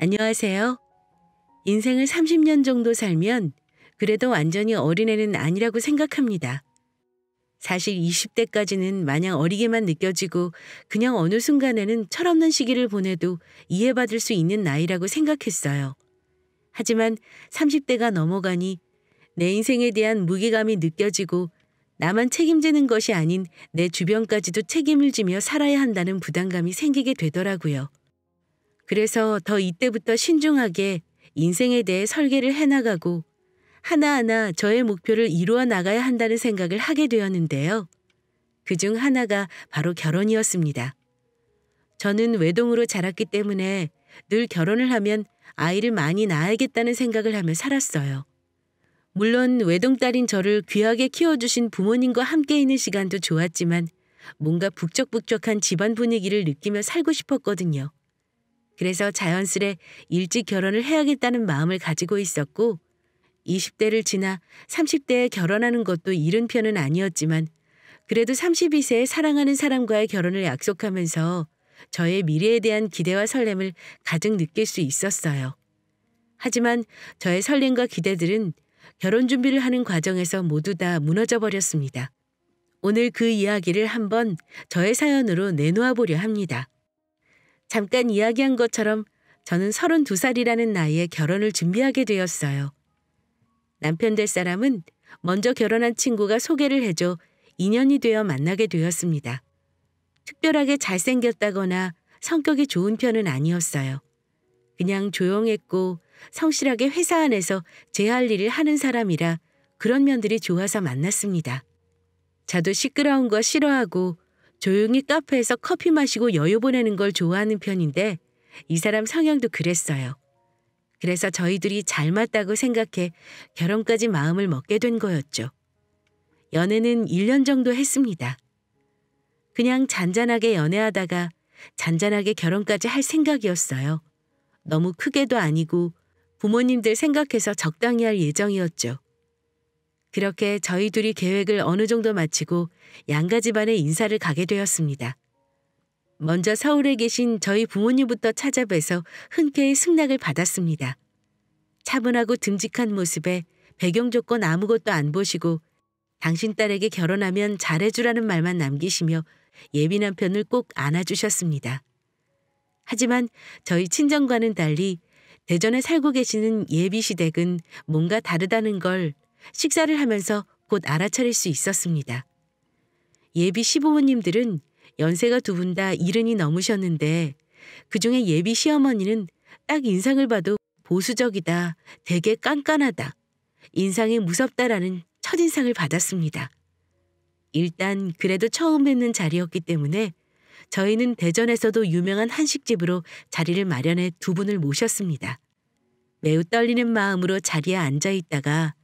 안녕하세요. 인생을 30년 정도 살면 그래도 완전히 어린애는 아니라고 생각합니다. 사실 20대까지는 마냥 어리게만 느껴지고 그냥 어느 순간에는 철없는 시기를 보내도 이해받을 수 있는 나이라고 생각했어요. 하지만 30대가 넘어가니 내 인생에 대한 무게감이 느껴지고 나만 책임지는 것이 아닌 내 주변까지도 책임을 지며 살아야 한다는 부담감이 생기게 되더라고요. 그래서 더 이때부터 신중하게 인생에 대해 설계를 해나가고 하나하나 저의 목표를 이루어 나가야 한다는 생각을 하게 되었는데요. 그중 하나가 바로 결혼이었습니다. 저는 외동으로 자랐기 때문에 늘 결혼을 하면 아이를 많이 낳아야겠다는 생각을 하며 살았어요. 물론 외동딸인 저를 귀하게 키워주신 부모님과 함께 있는 시간도 좋았지만 뭔가 북적북적한 집안 분위기를 느끼며 살고 싶었거든요. 그래서 자연스레 일찍 결혼을 해야겠다는 마음을 가지고 있었고 20대를 지나 30대에 결혼하는 것도 이른 편은 아니었지만 그래도 32세에 사랑하는 사람과의 결혼을 약속하면서 저의 미래에 대한 기대와 설렘을 가득 느낄 수 있었어요. 하지만 저의 설렘과 기대들은 결혼 준비를 하는 과정에서 모두 다 무너져 버렸습니다. 오늘 그 이야기를 한번 저의 사연으로 내놓아 보려 합니다. 잠깐 이야기한 것처럼 저는 32살이라는 나이에 결혼을 준비하게 되었어요. 남편 될 사람은 먼저 결혼한 친구가 소개를 해줘 인연이 되어 만나게 되었습니다. 특별하게 잘생겼다거나 성격이 좋은 편은 아니었어요. 그냥 조용했고 성실하게 회사 안에서 제 할 일을 하는 사람이라 그런 면들이 좋아서 만났습니다. 저도 시끄러운 거 싫어하고 조용히 카페에서 커피 마시고 여유 보내는 걸 좋아하는 편인데 이 사람 성향도 그랬어요. 그래서 저희 둘이 잘 맞다고 생각해 결혼까지 마음을 먹게 된 거였죠. 연애는 1년 정도 했습니다. 그냥 잔잔하게 연애하다가 잔잔하게 결혼까지 할 생각이었어요. 너무 크게도 아니고 부모님들 생각해서 적당히 할 예정이었죠. 그렇게 저희 둘이 계획을 어느 정도 마치고 양가 집안에 인사를 가게 되었습니다. 먼저 서울에 계신 저희 부모님부터 찾아뵈서 흔쾌히 승낙을 받았습니다. 차분하고 듬직한 모습에 배경 조건 아무것도 안 보시고 당신 딸에게 결혼하면 잘해주라는 말만 남기시며 예비 남편을 꼭 안아주셨습니다. 하지만 저희 친정과는 달리 대전에 살고 계시는 예비 시댁은 뭔가 다르다는 걸 식사를 하면서 곧 알아차릴 수 있었습니다. 예비 시부모님들은 연세가 두 분 다 70이 넘으셨는데 그중에 예비 시어머니는 딱 인상을 봐도 보수적이다, 되게 깐깐하다, 인상이 무섭다라는 첫인상을 받았습니다. 일단 그래도 처음 뵙는 자리였기 때문에 저희는 대전에서도 유명한 한식집으로 자리를 마련해 두 분을 모셨습니다. 매우 떨리는 마음으로 자리에 앉아 있다가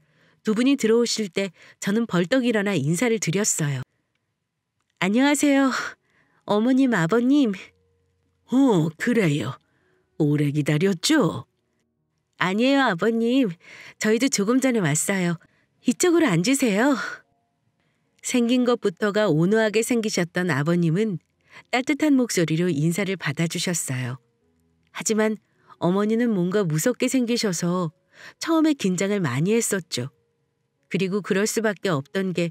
두 분이 들어오실 때 저는 벌떡 일어나 인사를 드렸어요. 안녕하세요. 어머님, 아버님. 그래요. 오래 기다렸죠? 아니에요, 아버님. 저희도 조금 전에 왔어요. 이쪽으로 앉으세요. 생긴 것부터가 온화하게 생기셨던 아버님은 따뜻한 목소리로 인사를 받아주셨어요. 하지만 어머니는 뭔가 무섭게 생기셔서 처음에 긴장을 많이 했었죠. 그리고 그럴 수밖에 없던 게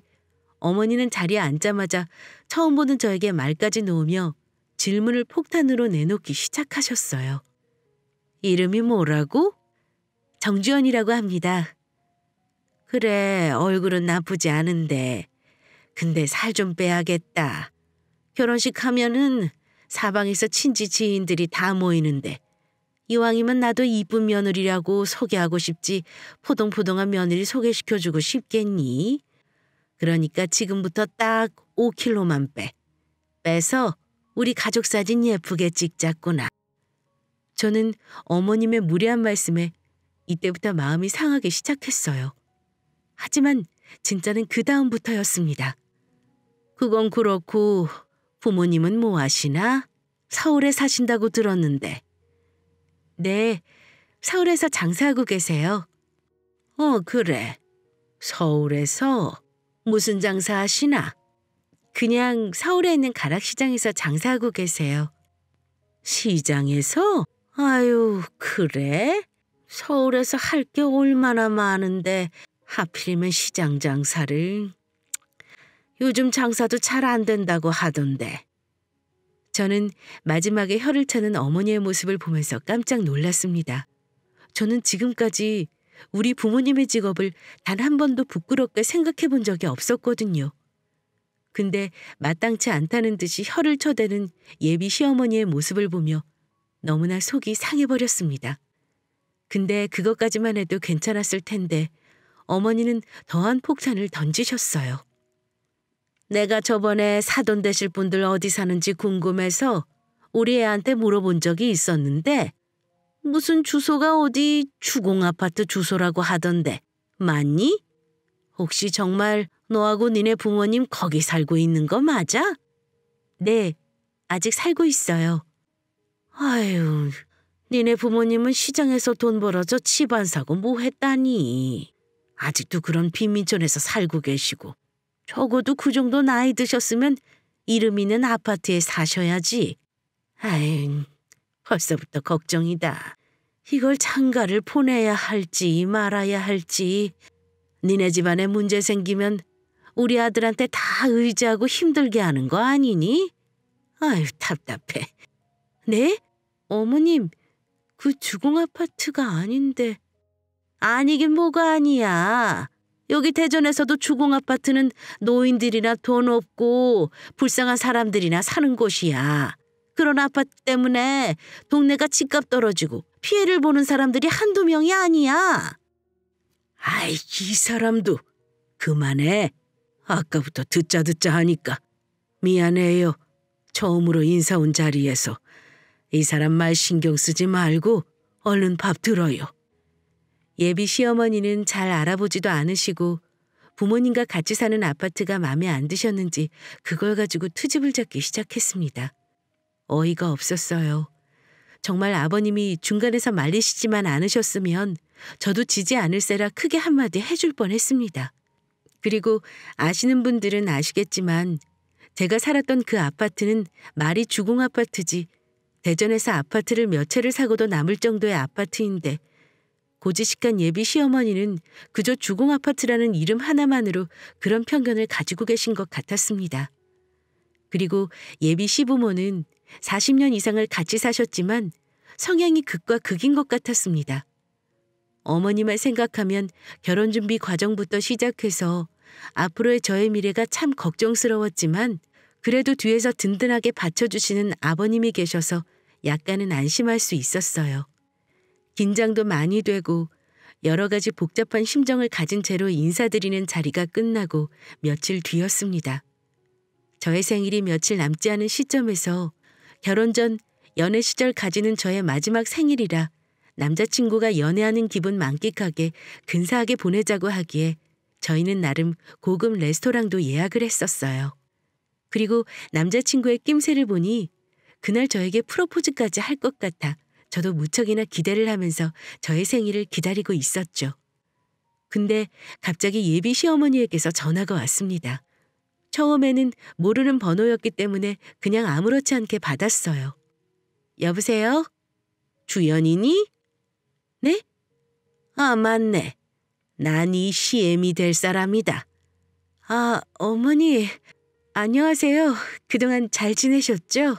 어머니는 자리에 앉자마자 처음 보는 저에게 말까지 놓으며 질문을 폭탄으로 내놓기 시작하셨어요. 이름이 뭐라고? 정주연이라고 합니다. 그래, 얼굴은 나쁘지 않은데. 근데 살 좀 빼야겠다. 결혼식 하면은 사방에서 친지 지인들이 다 모이는데 이왕이면 나도 이쁜 며느리라고 소개하고 싶지 포동포동한 며느리 소개시켜주고 싶겠니? 그러니까 지금부터 딱 5kg만 빼. 빼서 우리 가족 사진 예쁘게 찍자꾸나. 저는 어머님의 무례한 말씀에 이때부터 마음이 상하기 시작했어요. 하지만 진짜는 그 다음부터였습니다. 그건 그렇고 부모님은 뭐 하시나? 서울에 사신다고 들었는데. 네, 서울에서 장사하고 계세요. 그래. 서울에서 무슨 장사 하시나? 그냥 서울에 있는 가락시장에서 장사하고 계세요. 시장에서? 아유, 그래? 서울에서 할 게 얼마나 많은데 하필이면 시장 장사를. 요즘 장사도 잘 안 된다고 하던데. 저는 마지막에 혀를 차는 어머니의 모습을 보면서 깜짝 놀랐습니다. 저는 지금까지 우리 부모님의 직업을 단 한 번도 부끄럽게 생각해 본 적이 없었거든요. 근데 마땅치 않다는 듯이 혀를 쳐대는 예비 시어머니의 모습을 보며 너무나 속이 상해버렸습니다. 근데 그것까지만 해도 괜찮았을 텐데 어머니는 더한 폭탄을 던지셨어요. 내가 저번에 사돈 되실 분들 어디 사는지 궁금해서 우리 애한테 물어본 적이 있었는데 무슨 주소가 어디 주공아파트 주소라고 하던데 맞니? 혹시 정말 너하고 니네 부모님 거기 살고 있는 거 맞아? 네, 아직 살고 있어요. 아유, 니네 부모님은 시장에서 돈 벌어서 집안 사고 뭐 했다니. 아직도 그런 빈민촌에서 살고 계시고. 적어도 그 정도 나이 드셨으면 이름 있는 아파트에 사셔야지. 아이, 벌써부터 걱정이다. 이걸 장가를 보내야 할지 말아야 할지. 니네 집안에 문제 생기면 우리 아들한테 다 의지하고 힘들게 하는 거 아니니? 아유, 답답해. 네? 어머님, 그 주공아파트가 아닌데. 아니긴 뭐가 아니야. 여기 대전에서도 주공아파트는 노인들이나 돈 없고 불쌍한 사람들이나 사는 곳이야. 그런 아파트 때문에 동네가 집값 떨어지고 피해를 보는 사람들이 한두 명이 아니야. 아이, 이 사람도 그만해. 아까부터 듣자 하니까. 미안해요. 처음으로 인사 온 자리에서. 이 사람 말 신경 쓰지 말고 얼른 밥 들어요. 예비 시어머니는 잘 알아보지도 않으시고 부모님과 같이 사는 아파트가 마음에 안 드셨는지 그걸 가지고 트집을 잡기 시작했습니다. 어이가 없었어요. 정말 아버님이 중간에서 말리시지만 않으셨으면 저도 지지 않을세라 크게 한마디 해줄 뻔했습니다. 그리고 아시는 분들은 아시겠지만 제가 살았던 그 아파트는 말이 주공아파트지 대전에서 아파트를 몇 채를 사고도 남을 정도의 아파트인데 고지식한 예비 시어머니는 그저 주공아파트라는 이름 하나만으로 그런 편견을 가지고 계신 것 같았습니다. 그리고 예비 시부모는 40년 이상을 같이 사셨지만 성향이 극과 극인 것 같았습니다. 어머니만 생각하면 결혼 준비 과정부터 시작해서 앞으로의 저의 미래가 참 걱정스러웠지만 그래도 뒤에서 든든하게 받쳐주시는 아버님이 계셔서 약간은 안심할 수 있었어요. 긴장도 많이 되고 여러 가지 복잡한 심정을 가진 채로 인사드리는 자리가 끝나고 며칠 뒤였습니다. 저의 생일이 며칠 남지 않은 시점에서 결혼 전 연애 시절 가지는 저의 마지막 생일이라 남자친구가 연애하는 기분 만끽하게 근사하게 보내자고 하기에 저희는 나름 고급 레스토랑도 예약을 했었어요. 그리고 남자친구의 낌새를 보니 그날 저에게 프로포즈까지 할 것 같아 저도 무척이나 기대를 하면서 저의 생일을 기다리고 있었죠. 근데 갑자기 예비 시어머니에게서 전화가 왔습니다. 처음에는 모르는 번호였기 때문에 그냥 아무렇지 않게 받았어요. 여보세요? 주연이니? 네? 아, 맞네. 난 이 시엠이 될 사람이다. 아, 어머니. 안녕하세요. 그동안 잘 지내셨죠?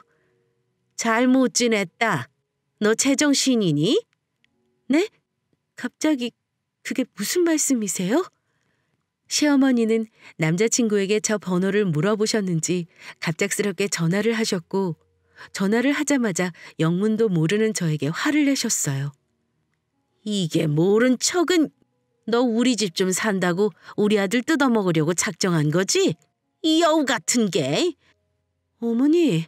잘 못 지냈다. 너 제정신이니? 네? 갑자기 그게 무슨 말씀이세요? 시어머니는 남자친구에게 저 번호를 물어보셨는지 갑작스럽게 전화를 하셨고 전화를 하자마자 영문도 모르는 저에게 화를 내셨어요. 이게 모른 척은 너 우리 집 좀 산다고 우리 아들 뜯어먹으려고 작정한 거지? 이 여우 같은 게. 어머니,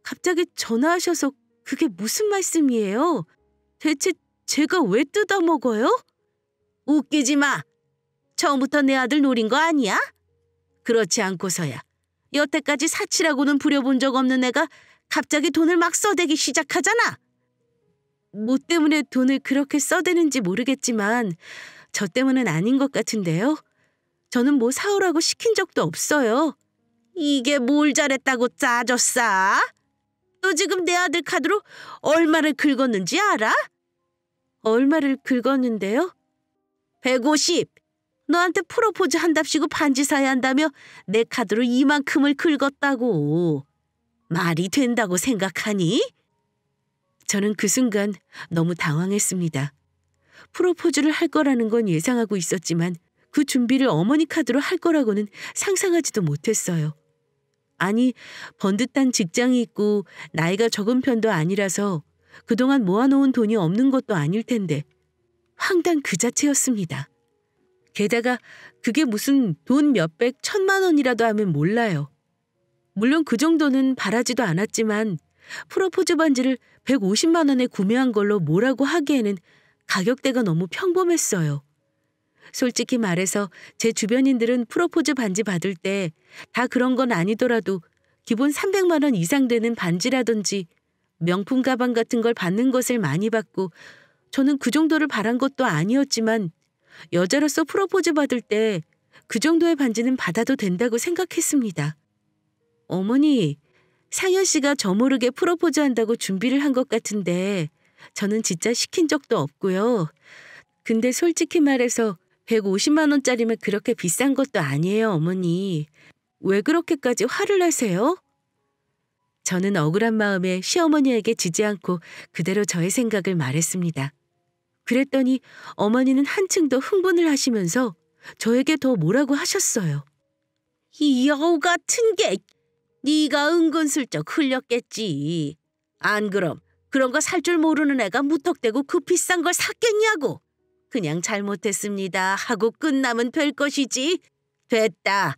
갑자기 전화하셔서 그게 무슨 말씀이에요? 대체 제가 왜 뜯어먹어요? 웃기지 마. 처음부터 내 아들 노린 거 아니야? 그렇지 않고서야 여태까지 사치라고는 부려본 적 없는 애가 갑자기 돈을 막 써대기 시작하잖아. 뭐 때문에 돈을 그렇게 써대는지 모르겠지만 저 때문은 아닌 것 같은데요. 저는 뭐 사오라고 시킨 적도 없어요. 이게 뭘 잘했다고 짜졌어? 너 지금 내 아들 카드로 얼마를 긁었는지 알아? 얼마를 긁었는데요? 150. 너한테 프로포즈 한답시고 반지 사야 한다며 내 카드로 이만큼을 긁었다고. 말이 된다고 생각하니? 저는 그 순간 너무 당황했습니다. 프로포즈를 할 거라는 건 예상하고 있었지만 그 준비를 어머니 카드로 할 거라고는 상상하지도 못했어요. 아니, 번듯한 직장이 있고 나이가 적은 편도 아니라서 그동안 모아놓은 돈이 없는 것도 아닐 텐데 황당 그 자체였습니다. 게다가 그게 무슨 돈 몇백 천만 원이라도 하면 몰라요. 물론 그 정도는 바라지도 않았지만 프로포즈 반지를 150만 원에 구매한 걸로 뭐라고 하기에는 가격대가 너무 평범했어요. 솔직히 말해서 제 주변인들은 프로포즈 반지 받을 때 다 그런 건 아니더라도 기본 300만 원 이상 되는 반지라든지 명품 가방 같은 걸 받는 것을 많이 받고 저는 그 정도를 바란 것도 아니었지만 여자로서 프로포즈 받을 때 그 정도의 반지는 받아도 된다고 생각했습니다. 어머니, 상현 씨가 저 모르게 프로포즈 한다고 준비를 한 것 같은데 저는 진짜 시킨 적도 없고요. 근데 솔직히 말해서 150만 원짜리면 그렇게 비싼 것도 아니에요, 어머니. 왜 그렇게까지 화를 내세요? 저는 억울한 마음에 시어머니에게 지지 않고 그대로 저의 생각을 말했습니다. 그랬더니 어머니는 한층 더 흥분을 하시면서 저에게 더 뭐라고 하셨어요. 이 여우 같은 게 네가 은근슬쩍 흘렸겠지. 안 그럼 그런 거 살 줄 모르는 애가 무턱대고 그 비싼 걸 샀겠냐고. 그냥 잘못했습니다 하고 끝나면 될 것이지. 됐다.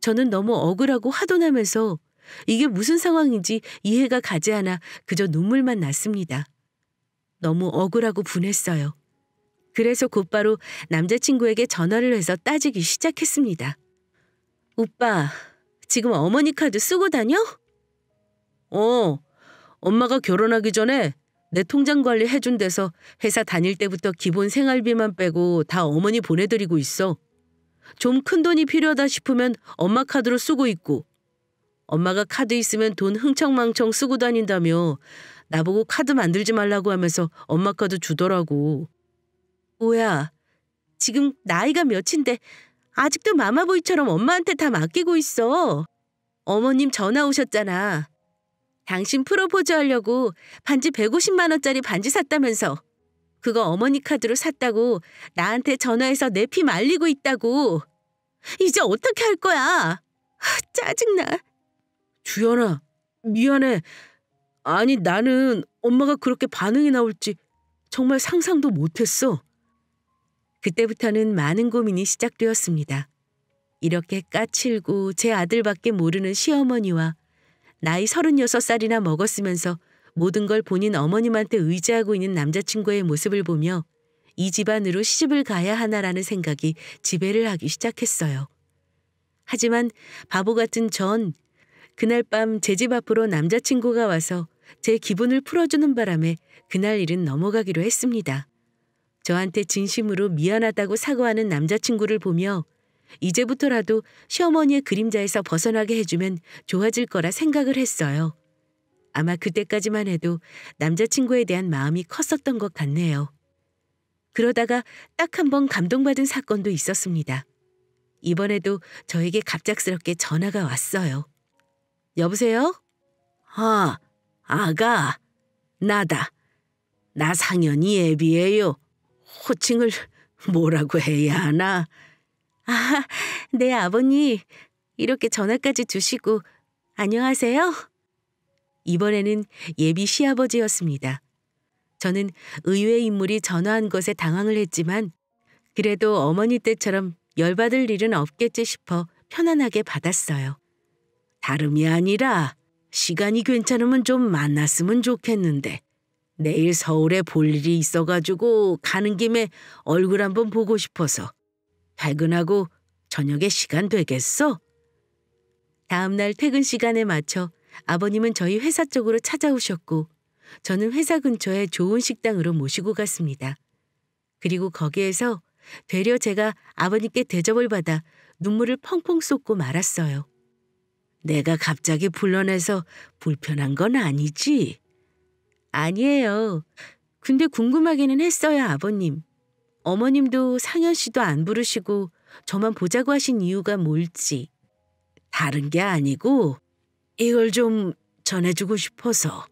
저는 너무 억울하고 화도 나면서 이게 무슨 상황인지 이해가 가지 않아 그저 눈물만 났습니다. 너무 억울하고 분했어요. 그래서 곧바로 남자친구에게 전화를 해서 따지기 시작했습니다. 오빠, 지금 어머니 카드 쓰고 다녀? 엄마가 결혼하기 전에 내 통장 관리 해준 데서 회사 다닐 때부터 기본 생활비만 빼고 다 어머니 보내드리고 있어. 좀 큰 돈이 필요하다 싶으면 엄마 카드로 쓰고 있고 엄마가 카드 있으면 돈 흥청망청 쓰고 다닌다며 나보고 카드 만들지 말라고 하면서 엄마 카드 주더라고. 뭐야, 지금 나이가 몇인데 아직도 마마보이처럼 엄마한테 다 맡기고 있어. 어머님 전화 오셨잖아. 당신 프로포즈 하려고 반지 150만 원짜리 반지 샀다면서. 그거 어머니 카드로 샀다고 나한테 전화해서 내 피 말리고 있다고. 이제 어떻게 할 거야? 짜증나. 주연아, 미안해. 아니, 나는 엄마가 그렇게 반응이 나올지 정말 상상도 못했어. 그때부터는 많은 고민이 시작되었습니다. 이렇게 까칠고 제 아들밖에 모르는 시어머니와 나이 36살이나 먹었으면서 모든 걸 본인 어머님한테 의지하고 있는 남자친구의 모습을 보며 이 집안으로 시집을 가야 하나라는 생각이 지배를 하기 시작했어요. 하지만 바보 같은 전 그날 밤 제 집 앞으로 남자친구가 와서 제 기분을 풀어주는 바람에 그날 일은 넘어가기로 했습니다. 저한테 진심으로 미안하다고 사과하는 남자친구를 보며 이제부터라도 시어머니의 그림자에서 벗어나게 해주면 좋아질 거라 생각을 했어요. 아마 그때까지만 해도 남자친구에 대한 마음이 컸었던 것 같네요. 그러다가 딱 한 번 감동받은 사건도 있었습니다. 이번에도 저에게 갑작스럽게 전화가 왔어요. 여보세요? 아가, 나다. 나 상현이 애비예요. 호칭을 뭐라고 해야 하나? 네, 아버님. 이렇게 전화까지 주시고 안녕하세요. 이번에는 예비 시아버지였습니다. 저는 의외의 인물이 전화한 것에 당황을 했지만 그래도 어머니 때처럼 열받을 일은 없겠지 싶어 편안하게 받았어요. 다름이 아니라 시간이 괜찮으면 좀 만났으면 좋겠는데 내일 서울에 볼 일이 있어가지고 가는 김에 얼굴 한번 보고 싶어서. 퇴근하고 저녁에 시간 되겠어? 다음 날 퇴근 시간에 맞춰 아버님은 저희 회사 쪽으로 찾아오셨고 저는 회사 근처에 좋은 식당으로 모시고 갔습니다. 그리고 거기에서 되려 제가 아버님께 대접을 받아 눈물을 펑펑 쏟고 말았어요. 내가 갑자기 불러내서 불편한 건 아니지? 아니에요. 근데 궁금하기는 했어요, 아버님. 어머님도 상현 씨도 안 부르시고 저만 보자고 하신 이유가 뭘지. 다른 게 아니고 이걸 좀 전해주고 싶어서.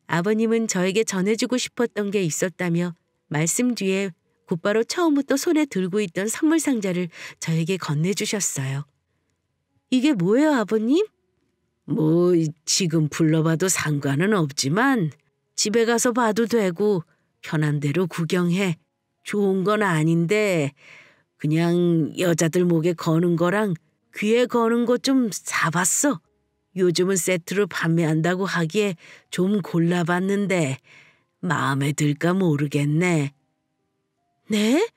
아버님은 저에게 전해주고 싶었던 게 있었다며 말씀 뒤에 곧바로 처음부터 손에 들고 있던 선물 상자를 저에게 건네주셨어요. 이게 뭐예요, 아버님? 뭐 지금 불러봐도 상관은 없지만 집에 가서 봐도 되고 편한 대로 구경해. 좋은 건 아닌데 그냥 여자들 목에 거는 거랑 귀에 거는 거 좀 사봤어. 요즘은 세트로 판매한다고 하기에 좀 골라봤는데 마음에 들까 모르겠네. 네?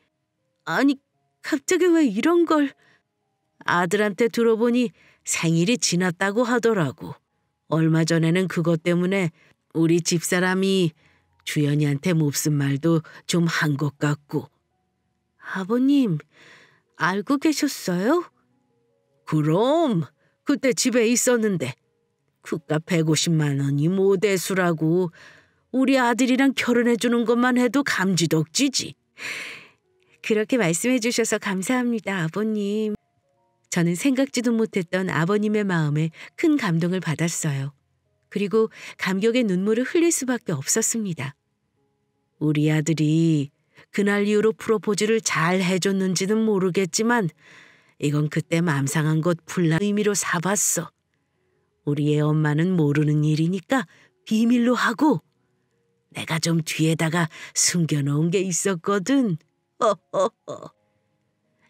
아니, 갑자기 왜 이런 걸... 아들한테 들어보니 생일이 지났다고 하더라고. 얼마 전에는 그것 때문에 우리 집사람이 주연이한테 몹쓸 말도 좀 한 것 같고. 아버님, 알고 계셨어요? 그럼 그때 집에 있었는데 그깟 150만 원이 모대수라고. 우리 아들이랑 결혼해 주는 것만 해도 감지덕지지. 그렇게 말씀해 주셔서 감사합니다, 아버님. 저는 생각지도 못했던 아버님의 마음에 큰 감동을 받았어요. 그리고 감격의 눈물을 흘릴 수밖에 없었습니다. 우리 아들이 그날 이후로 프로포즈를 잘 해줬는지는 모르겠지만 이건 그때 맘 상한 것 풀란 의미로 사봤어. 우리 애 엄마는 모르는 일이니까 비밀로 하고 내가 좀 뒤에다가 숨겨놓은 게 있었거든.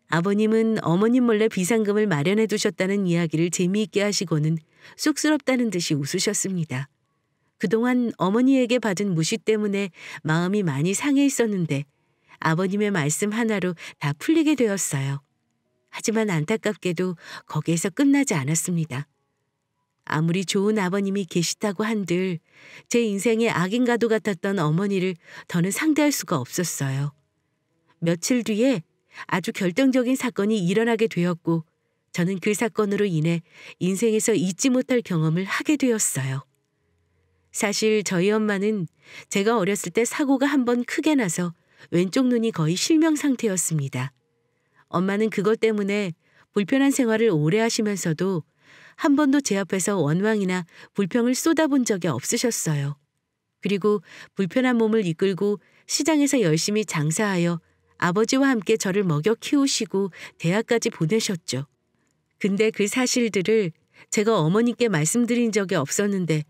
아버님은 어머님 몰래 비상금을 마련해 두셨다는 이야기를 재미있게 하시고는 쑥스럽다는 듯이 웃으셨습니다. 그동안 어머니에게 받은 무시 때문에 마음이 많이 상해 있었는데 아버님의 말씀 하나로 다 풀리게 되었어요. 하지만 안타깝게도 거기에서 끝나지 않았습니다. 아무리 좋은 아버님이 계시다고 한들 제 인생의 악인과도 같았던 어머니를 더는 상대할 수가 없었어요. 며칠 뒤에 아주 결정적인 사건이 일어나게 되었고 저는 그 사건으로 인해 인생에서 잊지 못할 경험을 하게 되었어요. 사실 저희 엄마는 제가 어렸을 때 사고가 한 번 크게 나서 왼쪽 눈이 거의 실명 상태였습니다. 엄마는 그것 때문에 불편한 생활을 오래 하시면서도 한 번도 제 앞에서 원망이나 불평을 쏟아본 적이 없으셨어요. 그리고 불편한 몸을 이끌고 시장에서 열심히 장사하여 아버지와 함께 저를 먹여 키우시고 대학까지 보내셨죠. 근데 그 사실들을 제가 어머님께 말씀드린 적이 없었는데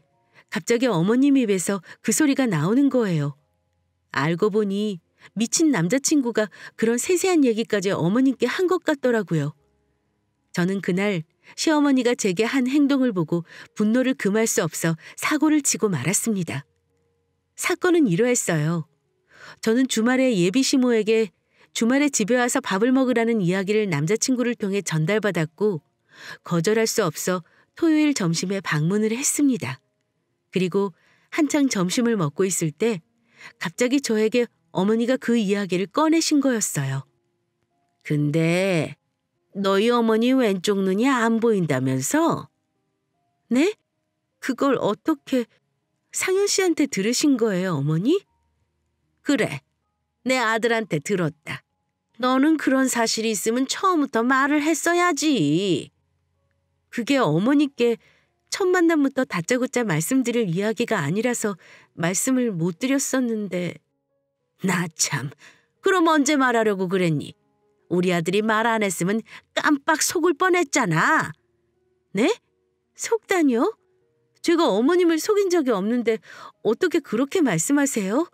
갑자기 어머님 입에서 그 소리가 나오는 거예요. 알고 보니 미친 남자친구가 그런 세세한 얘기까지 어머님께 한 것 같더라고요. 저는 그날 시어머니가 제게 한 행동을 보고 분노를 금할 수 없어 사고를 치고 말았습니다. 사건은 이러했어요. 저는 주말에 예비 시모에게 주말에 집에 와서 밥을 먹으라는 이야기를 남자친구를 통해 전달받았고 거절할 수 없어 토요일 점심에 방문을 했습니다. 그리고 한창 점심을 먹고 있을 때 갑자기 저에게 어머니가 그 이야기를 꺼내신 거였어요. 근데 너희 어머니 왼쪽 눈이 안 보인다면서? 네? 그걸 어떻게 상현 씨한테 들으신 거예요, 어머니? 그래, 내 아들한테 들었다. 너는 그런 사실이 있으면 처음부터 말을 했어야지. 그게 어머니께 첫 만남부터 다짜고짜 말씀드릴 이야기가 아니라서 말씀을 못 드렸었는데. 나 참, 그럼 언제 말하려고 그랬니? 우리 아들이 말 안 했으면 깜빡 속을 뻔했잖아. 네? 속다니요? 제가 어머님을 속인 적이 없는데 어떻게 그렇게 말씀하세요?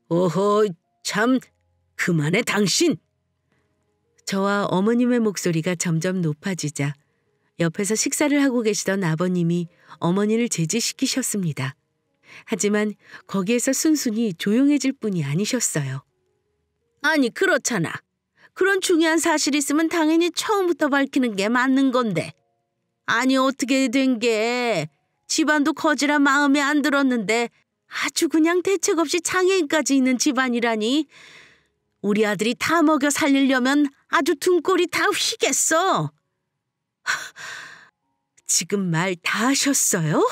어허, 참, 그만해 당신. 저와 어머님의 목소리가 점점 높아지자 옆에서 식사를 하고 계시던 아버님이 어머니를 제지시키셨습니다. 하지만 거기에서 순순히 조용해질 뿐이 아니셨어요. 아니, 그렇잖아. 그런 중요한 사실이 있으면 당연히 처음부터 밝히는 게 맞는 건데. 아니, 어떻게 된 게 집안도 거지라 마음에 안 들었는데 아주 그냥 대책 없이 장애인까지 있는 집안이라니. 우리 아들이 다 먹여 살리려면 아주 등골이 다 휘겠어. 지금 말 다 하셨어요?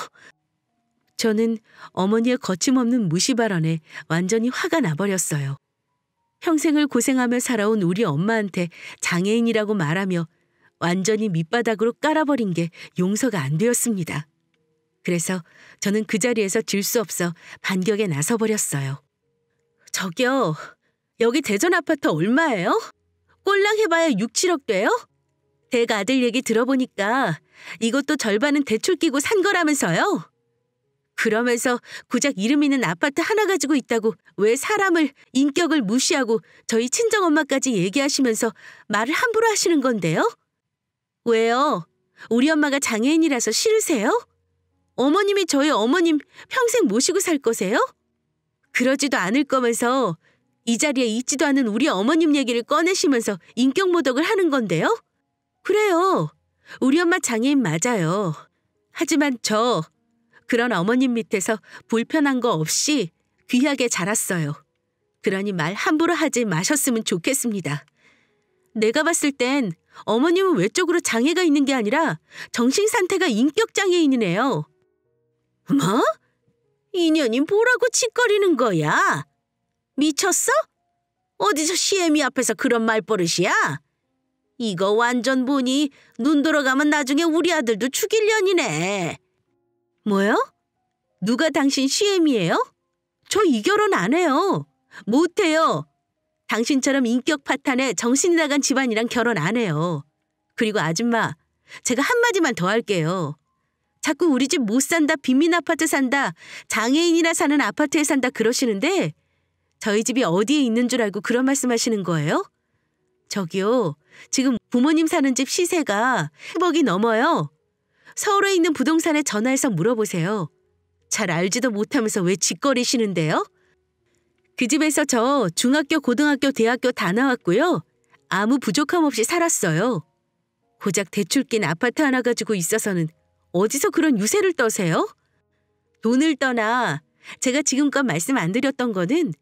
저는 어머니의 거침없는 무시 발언에 완전히 화가 나버렸어요. 평생을 고생하며 살아온 우리 엄마한테 장애인이라고 말하며 완전히 밑바닥으로 깔아버린 게 용서가 안 되었습니다. 그래서 저는 그 자리에서 질 수 없어 반격에 나서버렸어요. 저기요, 여기 대전 아파트 얼마예요? 꼴랑 해봐야 6, 7억 돼요? 댁 아들 얘기 들어보니까 이것도 절반은 대출 끼고 산 거라면서요? 그러면서 고작 이름 있는 아파트 하나 가지고 있다고 왜 사람을, 인격을 무시하고 저희 친정엄마까지 얘기하시면서 말을 함부로 하시는 건데요? 왜요? 우리 엄마가 장애인이라서 싫으세요? 어머님이 저희 어머님 평생 모시고 살 거세요? 그러지도 않을 거면서 이 자리에 있지도 않은 우리 어머님 얘기를 꺼내시면서 인격 모독을 하는 건데요? 그래요. 우리 엄마 장애인 맞아요. 하지만 저 그런 어머님 밑에서 불편한 거 없이 귀하게 자랐어요. 그러니 말 함부로 하지 마셨으면 좋겠습니다. 내가 봤을 땐 어머님은 외적으로 장애가 있는 게 아니라 정신상태가 인격장애인이네요. 뭐? 인연이 뭐라고 짓거리는 거야? 미쳤어? 어디서 시애미 앞에서 그런 말버릇이야? 이거 완전 보니 눈 돌아가면 나중에 우리 아들도 죽일 년이네. 뭐요? 누가 당신 시애미예요? 저 이 결혼 안 해요. 못해요. 당신처럼 인격 파탄에 정신이 나간 집안이랑 결혼 안 해요. 그리고 아줌마, 제가 한마디만 더 할게요. 자꾸 우리 집 못 산다, 빈민 아파트 산다, 장애인이나 사는 아파트에 산다 그러시는데 저희 집이 어디에 있는 줄 알고 그런 말씀하시는 거예요? 저기요, 지금 부모님 사는 집 시세가 10억이 넘어요. 서울에 있는 부동산에 전화해서 물어보세요. 잘 알지도 못하면서 왜 짓거리시는데요? 그 집에서 저 중학교, 고등학교, 대학교 다 나왔고요. 아무 부족함 없이 살았어요. 고작 대출 낀 아파트 하나 가지고 있어서는 어디서 그런 유세를 떠세요? 돈을 떠나 제가 지금껏 말씀 안 드렸던 거는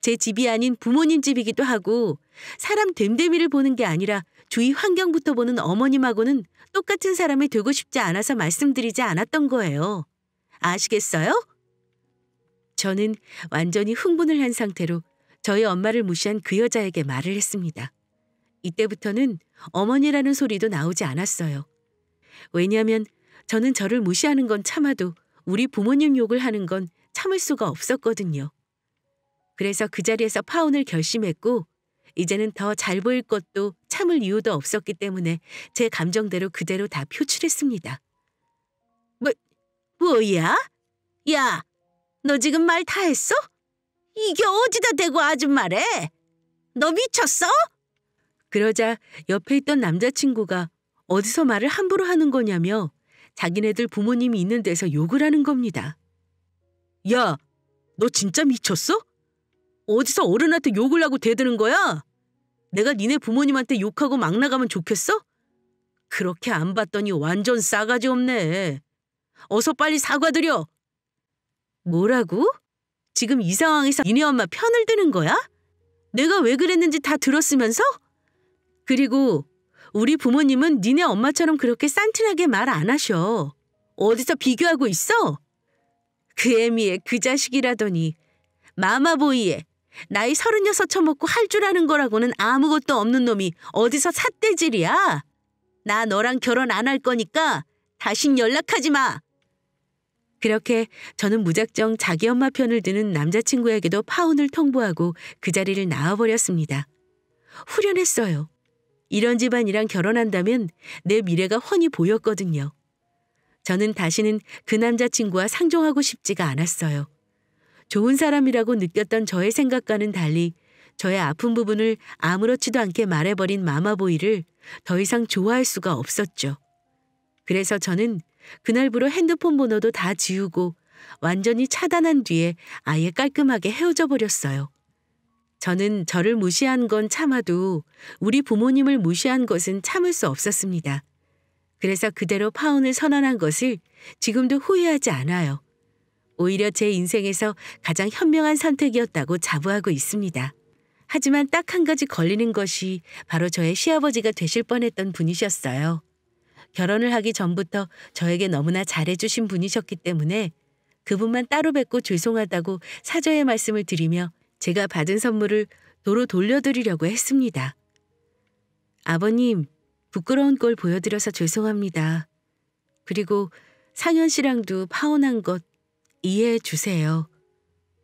제 집이 아닌 부모님 집이기도 하고 사람 됨됨이를 보는 게 아니라 주위 환경부터 보는 어머님하고는 똑같은 사람이 되고 싶지 않아서 말씀드리지 않았던 거예요. 아시겠어요? 저는 완전히 흥분을 한 상태로 저희 엄마를 무시한 그 여자에게 말을 했습니다. 이때부터는 어머니라는 소리도 나오지 않았어요. 왜냐하면 저는 저를 무시하는 건 참아도 우리 부모님 욕을 하는 건 참을 수가 없었거든요. 그래서 그 자리에서 파혼을 결심했고 이제는 더 잘 보일 것도 참을 이유도 없었기 때문에 제 감정대로 그대로 다 표출했습니다. 뭐야? 야, 너 지금 말 다 했어? 이게 어디다 대고 아줌마래? 너 미쳤어? 그러자 옆에 있던 남자친구가 어디서 말을 함부로 하는 거냐며 자기네들 부모님이 있는 데서 욕을 하는 겁니다. 야, 너 진짜 미쳤어? 어디서 어른한테 욕을 하고 대드는 거야? 내가 니네 부모님한테 욕하고 막 나가면 좋겠어? 그렇게 안 봤더니 완전 싸가지 없네. 어서 빨리 사과드려. 뭐라고? 지금 이 상황에서 니네 엄마 편을 드는 거야? 내가 왜 그랬는지 다 들었으면서? 그리고 우리 부모님은 니네 엄마처럼 그렇게 산티하게 말 안 하셔. 어디서 비교하고 있어? 그 애미의 그 자식이라더니 마마보이에 나이 36 처먹고 할 줄 아는 거라고는 아무것도 없는 놈이 어디서 삿대질이야. 나 너랑 결혼 안 할 거니까 다신 연락하지 마. 그렇게 저는 무작정 자기 엄마 편을 드는 남자친구에게도 파혼을 통보하고 그 자리를 나와버렸습니다. 후련했어요. 이런 집안이랑 결혼한다면 내 미래가 훤히 보였거든요. 저는 다시는 그 남자친구와 상종하고 싶지가 않았어요. 좋은 사람이라고 느꼈던 저의 생각과는 달리 저의 아픈 부분을 아무렇지도 않게 말해버린 마마보이를 더 이상 좋아할 수가 없었죠. 그래서 저는 그날부로 핸드폰 번호도 다 지우고 완전히 차단한 뒤에 아예 깔끔하게 헤어져 버렸어요. 저는 저를 무시한 건 참아도 우리 부모님을 무시한 것은 참을 수 없었습니다. 그래서 그대로 파혼을 선언한 것을 지금도 후회하지 않아요. 오히려 제 인생에서 가장 현명한 선택이었다고 자부하고 있습니다. 하지만 딱 한 가지 걸리는 것이 바로 저의 시아버지가 되실 뻔했던 분이셨어요. 결혼을 하기 전부터 저에게 너무나 잘해주신 분이셨기 때문에 그분만 따로 뵙고 죄송하다고 사죄의 말씀을 드리며 제가 받은 선물을 도로 돌려드리려고 했습니다. 아버님, 부끄러운 꼴 보여드려서 죄송합니다. 그리고 상현 씨랑도 파혼한 것 이해해 주세요.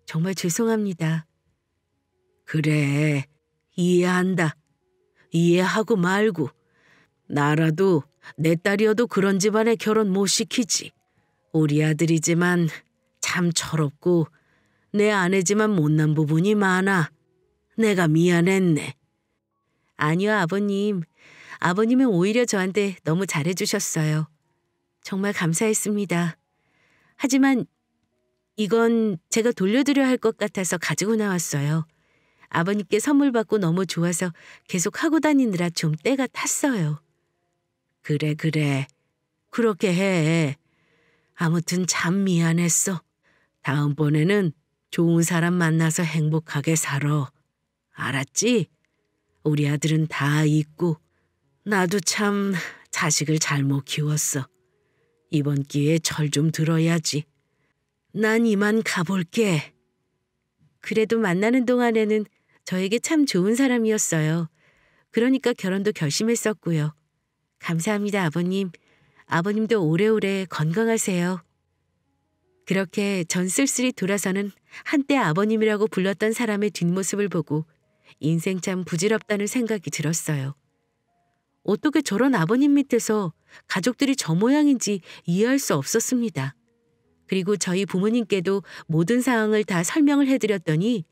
정말 죄송합니다. 그래, 이해한다. 이해하고 말고. 나라도 내 딸이어도 그런 집안에 결혼 못 시키지. 우리 아들이지만 참 철없고 내 아내지만 못난 부분이 많아. 내가 미안했네. 아니요, 아버님. 아버님은 오히려 저한테 너무 잘해주셨어요. 정말 감사했습니다. 하지만 이건 제가 돌려드려야 할 것 같아서 가지고 나왔어요. 아버님께 선물 받고 너무 좋아서 계속 하고 다니느라 좀 때가 탔어요. 그래. 그렇게 해. 아무튼 참 미안했어. 다음번에는 좋은 사람 만나서 행복하게 살아. 알았지? 우리 아들은 다 있고 나도 참 자식을 잘못 키웠어. 이번 기회에 철 좀 들어야지. 난 이만 가볼게. 그래도 만나는 동안에는 저에게 참 좋은 사람이었어요. 그러니까 결혼도 결심했었고요. 감사합니다, 아버님. 아버님도 오래오래 건강하세요. 그렇게 전 쓸쓸히 돌아서는 한때 아버님이라고 불렀던 사람의 뒷모습을 보고 인생 참 부질없다는 생각이 들었어요. 어떻게 저런 아버님 밑에서 가족들이 저 모양인지 이해할 수 없었습니다. 그리고 저희 부모님께도 모든 상황을 다 설명을 해드렸더니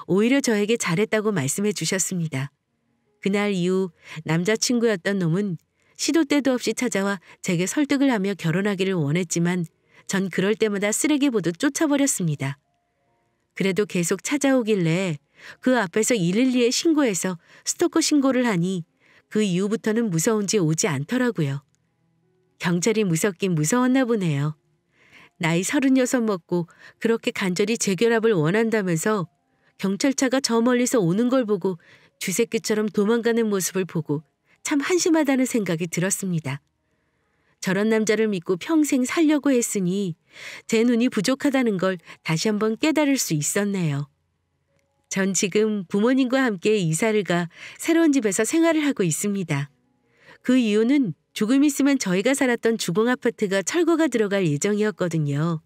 오히려 저에게 잘했다고 말씀해 주셨습니다. 그날 이후 남자친구였던 놈은 시도 때도 없이 찾아와 제게 설득을 하며 결혼하기를 원했지만 전 그럴 때마다 쓰레기 보듯 쫓아버렸습니다. 그래도 계속 찾아오길래 그 앞에서 112에 신고해서 스토커 신고를 하니 그 이후부터는 무서운지 오지 않더라고요. 경찰이 무섭긴 무서웠나 보네요. 나이 36 먹고 그렇게 간절히 재결합을 원한다면서 경찰차가 저 멀리서 오는 걸 보고 쥐새끼처럼 도망가는 모습을 보고 참 한심하다는 생각이 들었습니다. 저런 남자를 믿고 평생 살려고 했으니 제 눈이 부족하다는 걸 다시 한번 깨달을 수 있었네요. 전 지금 부모님과 함께 이사를 가 새로운 집에서 생활을 하고 있습니다. 그 이유는 조금 있으면 저희가 살았던 주공아파트가 철거가 들어갈 예정이었거든요.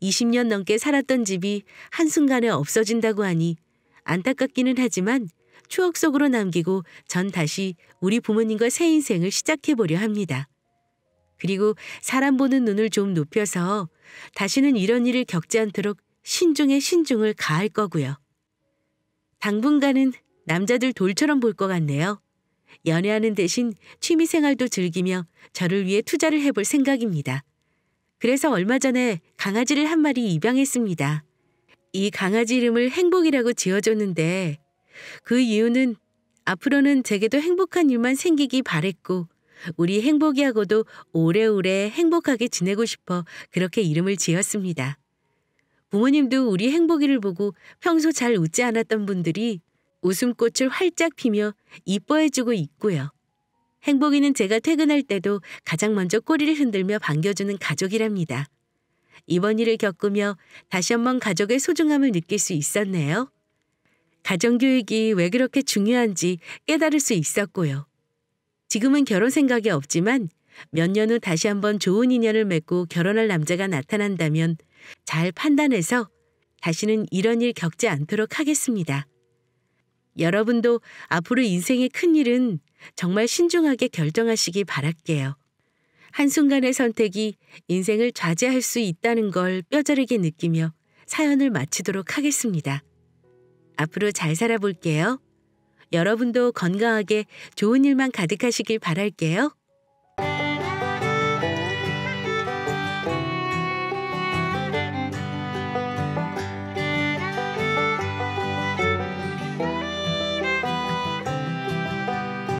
20년 넘게 살았던 집이 한순간에 없어진다고 하니 안타깝기는 하지만 추억 속으로 남기고 전 다시 우리 부모님과 새 인생을 시작해보려 합니다. 그리고 사람 보는 눈을 좀 높여서 다시는 이런 일을 겪지 않도록 신중에 신중을 가할 거고요. 당분간은 남자들 돌처럼 볼 것 같네요. 연애하는 대신 취미생활도 즐기며 저를 위해 투자를 해볼 생각입니다. 그래서 얼마 전에 강아지를 한 마리 입양했습니다. 이 강아지 이름을 행복이라고 지어줬는데 그 이유는 앞으로는 제게도 행복한 일만 생기기 바랬고 우리 행복이하고도 오래오래 행복하게 지내고 싶어 그렇게 이름을 지었습니다. 부모님도 우리 행복이를 보고 평소 잘 웃지 않았던 분들이 웃음꽃을 활짝 피며 이뻐해주고 있고요. 행복이는 제가 퇴근할 때도 가장 먼저 꼬리를 흔들며 반겨주는 가족이랍니다. 이번 일을 겪으며 다시 한번 가족의 소중함을 느낄 수 있었네요. 가정교육이 왜 그렇게 중요한지 깨달을 수 있었고요. 지금은 결혼 생각이 없지만 몇 년 후 다시 한번 좋은 인연을 맺고 결혼할 남자가 나타난다면 잘 판단해서 다시는 이런 일 겪지 않도록 하겠습니다. 여러분도 앞으로 인생의 큰 일은 정말 신중하게 결정하시기 바랄게요. 한순간의 선택이 인생을 좌지할 수 있다는 걸 뼈저리게 느끼며 사연을 마치도록 하겠습니다. 앞으로 잘 살아볼게요. 여러분도 건강하게 좋은 일만 가득하시길 바랄게요.